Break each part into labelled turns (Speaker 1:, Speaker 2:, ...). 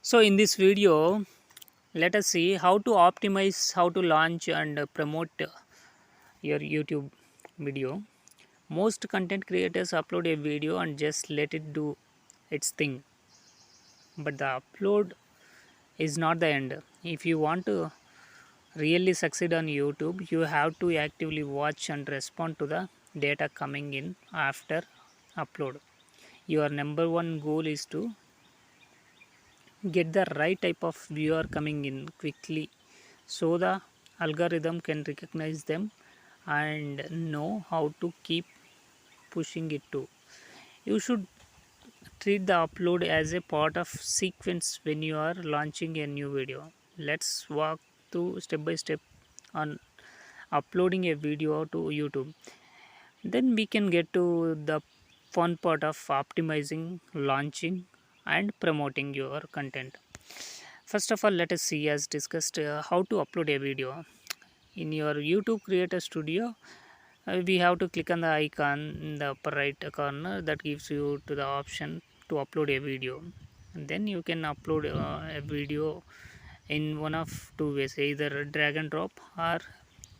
Speaker 1: So in this video, let us see how to optimize, how to launch and promote your YouTube video. Most content creators upload a video and just let it do its thing, but the upload is not the end. If you want to really succeed on YouTube, you have to actively watch and respond to the data coming in after upload. Your number one goal is to get the right type of viewer coming in quickly so the algorithm can recognize them and know how to keep pushing it to. You should treat the upload as a part of sequence when you are launching a new video. Let's walk through step by step on uploading a video to YouTube. Then we can get to the fun part of optimizing, launching and promoting your content. First of all, let us see as discussed how to upload a video. In your YouTube Creator Studio, we have to click on the icon in the upper right corner that gives you to the option to upload a video. And then you can upload a video in one of two ways, either drag and drop or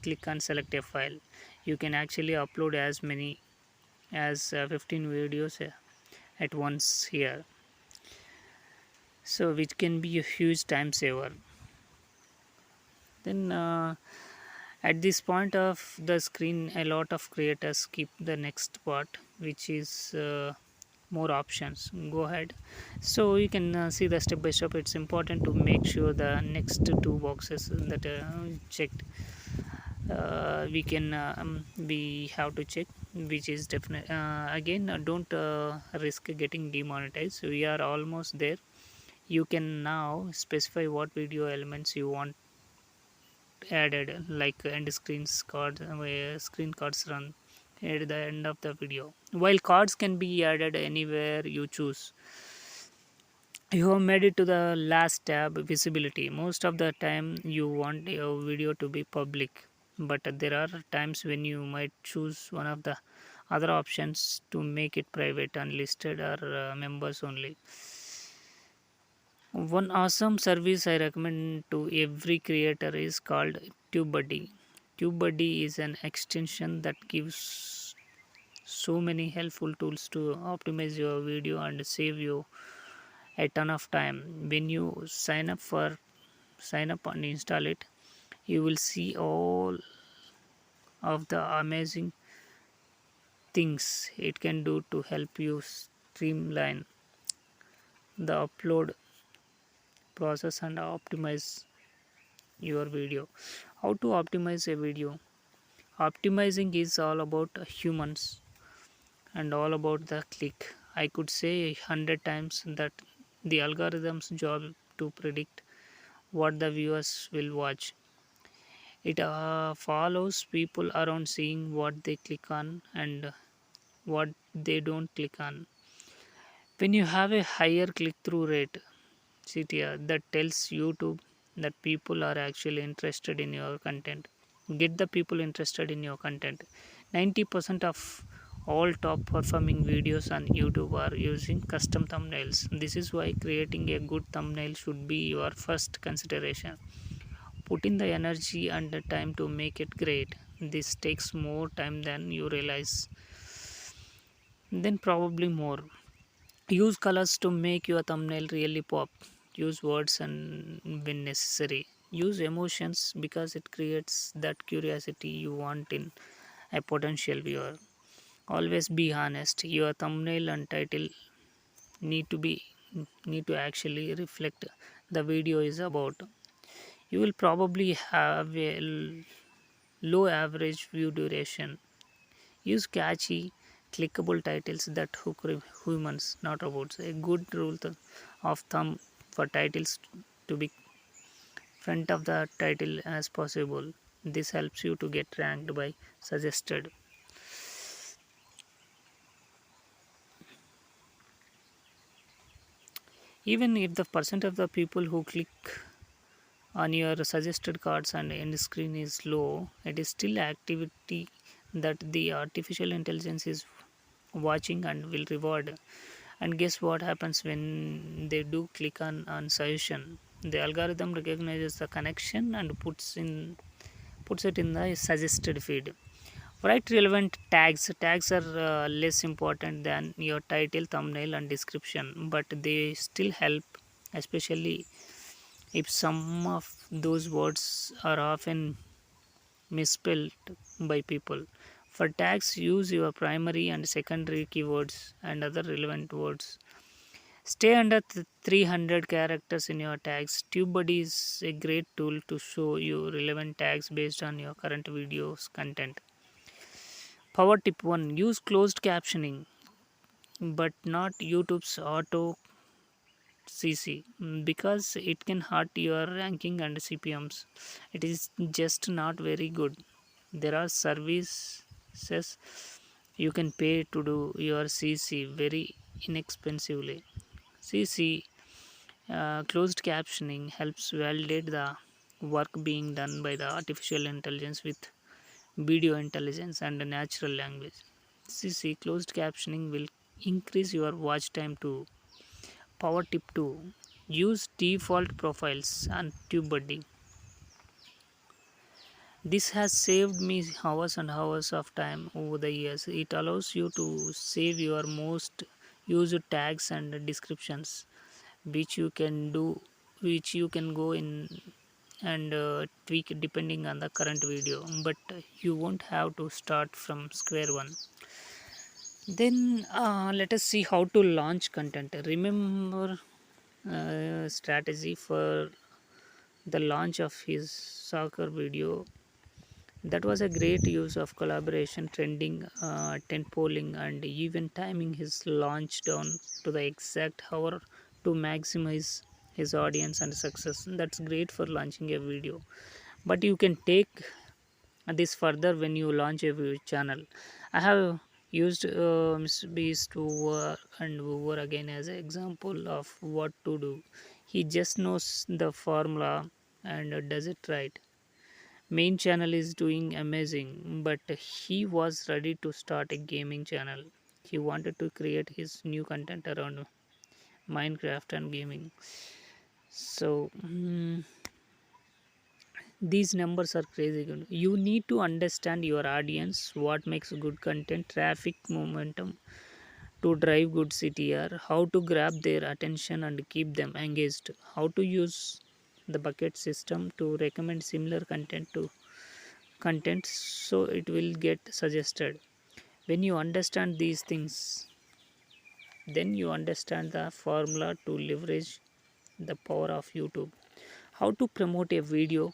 Speaker 1: click and select a file. You can actually upload as many as 15 videos at once here, so which can be a huge time saver. Then at this point of the screen, a lot of creators skip the next part, which is more options. Go ahead. So you can see the step by step. It's important to make sure the next two boxes that checked, we have to check, which is definite. Again, don't risk getting demonetized. We are almost there. You can now specify what video elements you want added, like end screens cards, where screen cards run at the end of the video. While cards can be added anywhere you choose, you have made it to the last tab, visibility. Most of the time you want your video to be public, but there are times when you might choose one of the other options to make it private, unlisted or members only. One awesome service I recommend to every creator is called TubeBuddy. TubeBuddy is an extension that gives so many helpful tools to optimize your video and save you a ton of time. When you sign up and install it, you will see all of the amazing things it can do to help you streamline the upload process and optimize your video. How to optimize a video? Optimizing is all about humans and all about the click. I could say 100 times that the algorithm's job to predict what the viewers will watch. It follows people around, seeing what they click on and what they don't click on. When you have a higher click through rate, CTR, that tells YouTube that people are actually interested in your content. Get the people interested in your content. 90% of all top performing videos on YouTube are using custom thumbnails. This is why creating a good thumbnail should be your first consideration. Put in the energy and the time to make it great. This takes more time than you realize, then probably more. Use colors to make your thumbnail really pop. Use words and when necessary. Use emotions because it creates that curiosity you want in a potential viewer. Always be honest. Your thumbnail and title need to be need to actually reflect the video is about. You will probably have a low average view duration. Use catchy, clickable titles that hook humans, not robots. A good rule of thumb for titles to be front of the title as possible. This helps you to get ranked by suggested. Even if the percent of the people who click on your suggested cards and end screen is low, it is still activity that the artificial intelligence is watching and will reward. And guess what happens when they do click on suggestion? The algorithm recognizes the connection and puts it in the suggested feed. Write relevant tags. Tags are less important than your title, thumbnail, and description, but they still help, especially if some of those words are often misspelled by people. For tags, use your primary and secondary keywords and other relevant words. Stay under 300 characters in your tags. TubeBuddy is a great tool to show you relevant tags based on your current video's content. Power tip 1: use closed captioning, but not YouTube's auto CC, because it can hurt your ranking and CPMs. It is just not very good. There are services you can pay to do your CC very inexpensively. CC, closed captioning, helps validate the work being done by the artificial intelligence with video intelligence and natural language. CC, closed captioning, will increase your watch time too. Power tip 2: use default profiles on TubeBuddy. This has saved me hours and hours of time over the years. It allows you to save your most used tags and descriptions, which you can do, which you can go in and tweak depending on the current video. But you won't have to start from square one. Then let us see how to launch content. Remember strategy for the launch of his soccer video. That was a great use of collaboration, trending, tent polling, and even timing his launch down to the exact hour to maximize his audience and success. That's great for launching a video. But you can take this further when you launch a channel. I have used Mr. Beast over and over again as an example of what to do. He just knows the formula and does it right. Main channel is doing amazing, but he was ready to start a gaming channel. He wanted to create his new content around Minecraft and gaming. So these numbers are crazy good. You need to understand your audience, what makes good content, traffic momentum to drive good CTR, how to grab their attention and keep them engaged, how to use the bucket system to recommend similar content so it will get suggested. When you understand these things, then you understand the formula to leverage the power of YouTube. How to promote a video.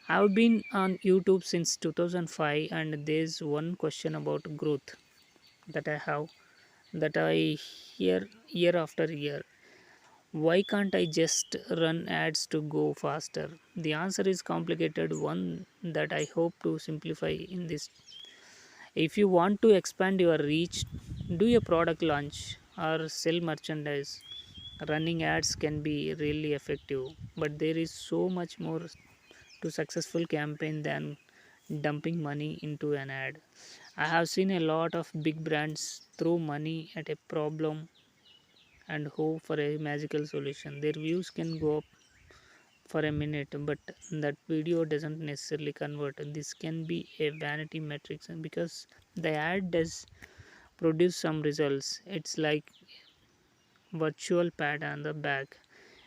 Speaker 1: I've been on YouTube since 2005, and there's one question about growth that I hear year after year. Why can't I just run ads to go faster? The answer is complicated one that I hope to simplify in this. If you want to expand your reach, do a product launch or sell merchandise. Running ads can be really effective, but there is so much more to successful campaign than dumping money into an ad. I have seen a lot of big brands throw money at a problem and hope for a magical solution. Their views can go up for a minute, but that video doesn't necessarily convert. This can be a vanity metric because the ad does produce some results. It's like virtual pat on the back.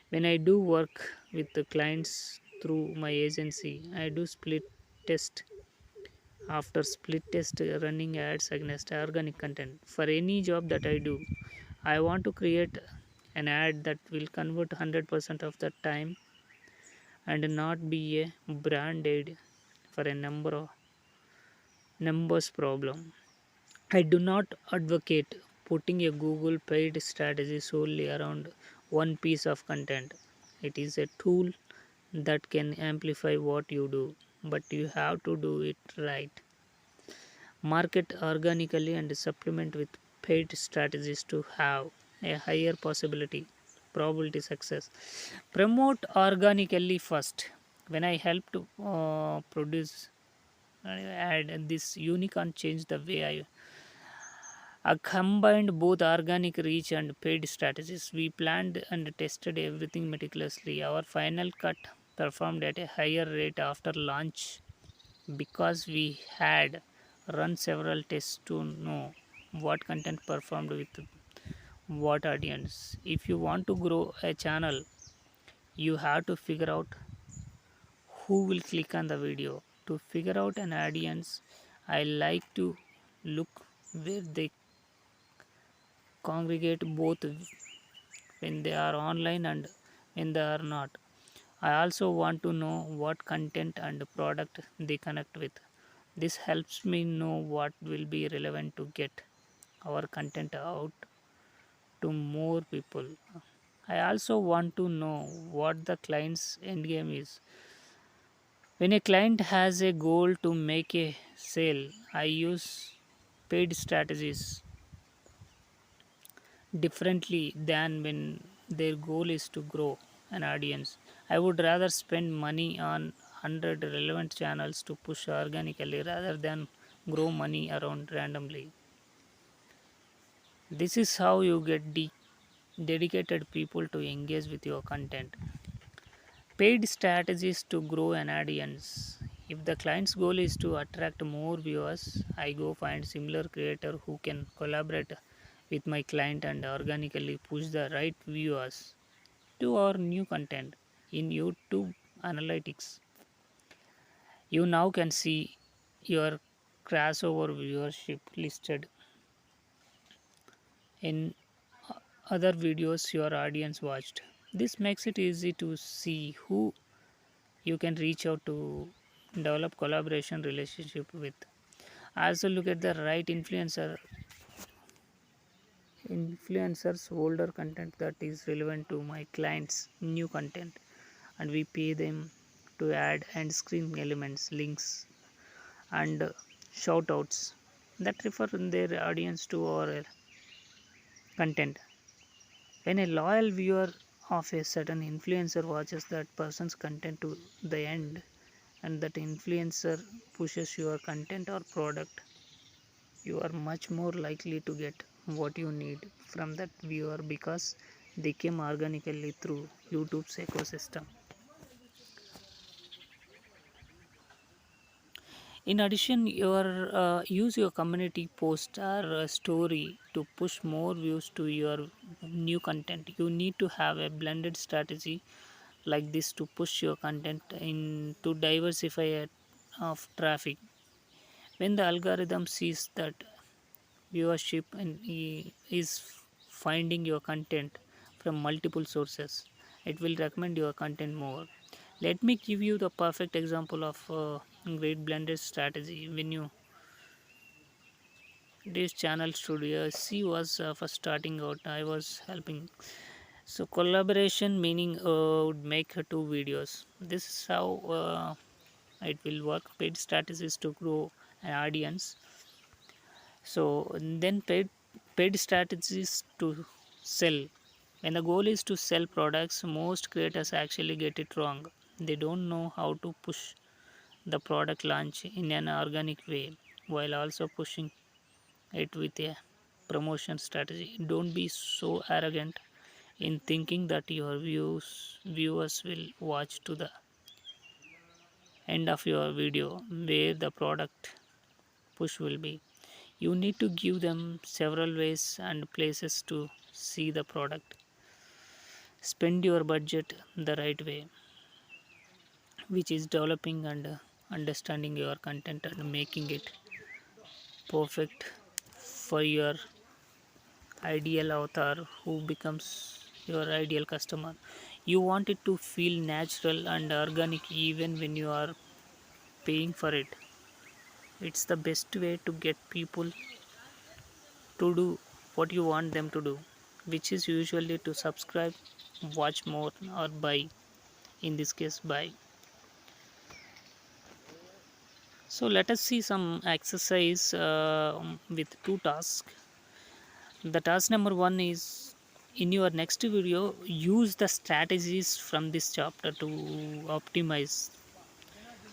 Speaker 1: When I do work with the clients through my agency, I do split test after split test running ads against organic content. For any job that I do, I want to create an ad that will convert 100% of the time and not be a brand aid for a numbers problem. I do not advocate putting a Google paid strategy solely around one piece of content. It is a tool that can amplify what you do, but you have to do it right. Market organically and supplement with paid strategies to have a higher probability success. Promote organically first. When I help to produce, I add this unicorn change the way I combined both organic reach and paid strategies. We planned and tested everything meticulously. Our final cut performed at a higher rate after launch because we had run several tests to know what content performed with what audience. If you want to grow a channel, you have to figure out who will click on the video. To figure out an audience, I like to look where they congregate both when they are online and when they are not. I also want to know what content and product they connect with. This helps me know what will be relevant to get our content out to more people. I also want to know what the client's end game is. When a client has a goal to make a sale, I use paid strategies differently than when their goal is to grow an audience. I would rather spend money on 100 relevant channels to push organically rather than grow money around randomly. This is how you get dedicated people to engage with your content. Paid strategies to grow an audience. If the client's goal is to attract more viewers, I go find similar creator who can collaborate with my client and organically push the right viewers to our new content. In YouTube analytics, you now can see your crossover viewership listed in other videos your audience watched. This makes it easy to see who you can reach out to develop collaboration relationship with. I also look at the right influencers older content that is relevant to my clients new content, and we pay them to add end screen elements, links, and shout outs that refer their audience to our content. When a loyal viewer of a certain influencer watches that person's content to the end, and that influencer pushes your content or product, you are much more likely to get what you need from that viewer because they came organically through YouTube's ecosystem. In addition, your use your community post or story to push more views to your new content. You need to have a blended strategy like this to push your content in to diversify of traffic. When the algorithm sees that viewership and is finding your content from multiple sources, it will recommend your content more. Let me give you the perfect example of great blended strategy. When you this channel studio, she was first starting out, I was helping. So collaboration meaning would make her two videos. This is how it will work. Paid strategies to grow an audience. So then paid strategies to sell. When the goal is to sell products, most creators actually get it wrong. They don't know how to push the product launch in an organic way while also pushing it with a promotion strategy. Don't be so arrogant in thinking that your viewers will watch to the end of your video where the product push will be. You need to give them several ways and places to see the product. Spend your budget the right way, which is developing and understanding your content and making it perfect for your ideal avatar who becomes your ideal customer. You want it to feel natural and organic even when you are paying for it. It's the best way to get people to do what you want them to do, which is usually to subscribe, watch more, or buy. In this case, buy. So let us see some exercise with two tasks. The task number one is, in your next video, use the strategies from this chapter to optimize,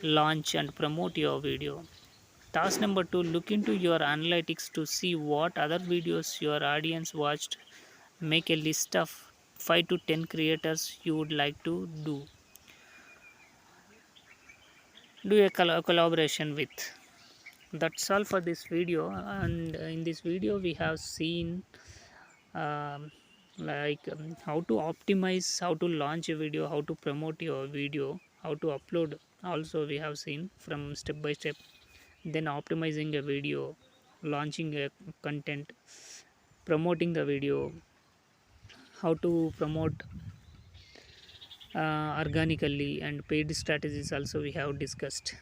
Speaker 1: launch, and promote your video. Task number 2, look into your analytics to see what other videos your audience watched. Make a list of 5 to 10 creators you would like to do a collaboration with. That's all for this video. And in this video we have seen um, how to optimize, how to launch a video, how to promote your video, how to upload. Also we have seen from step by step, then optimizing a video, launching a content, promoting the video, how to promote organically, and paid strategies also we have discussed.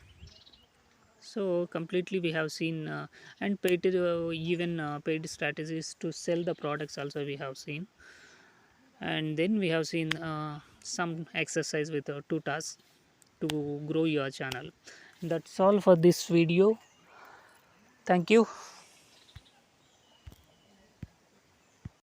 Speaker 1: So completely we have seen, and paid even paid strategies to sell the products also we have seen. And then we have seen some exercise with 2 tasks to grow your channel. That's all for this video. Thank you.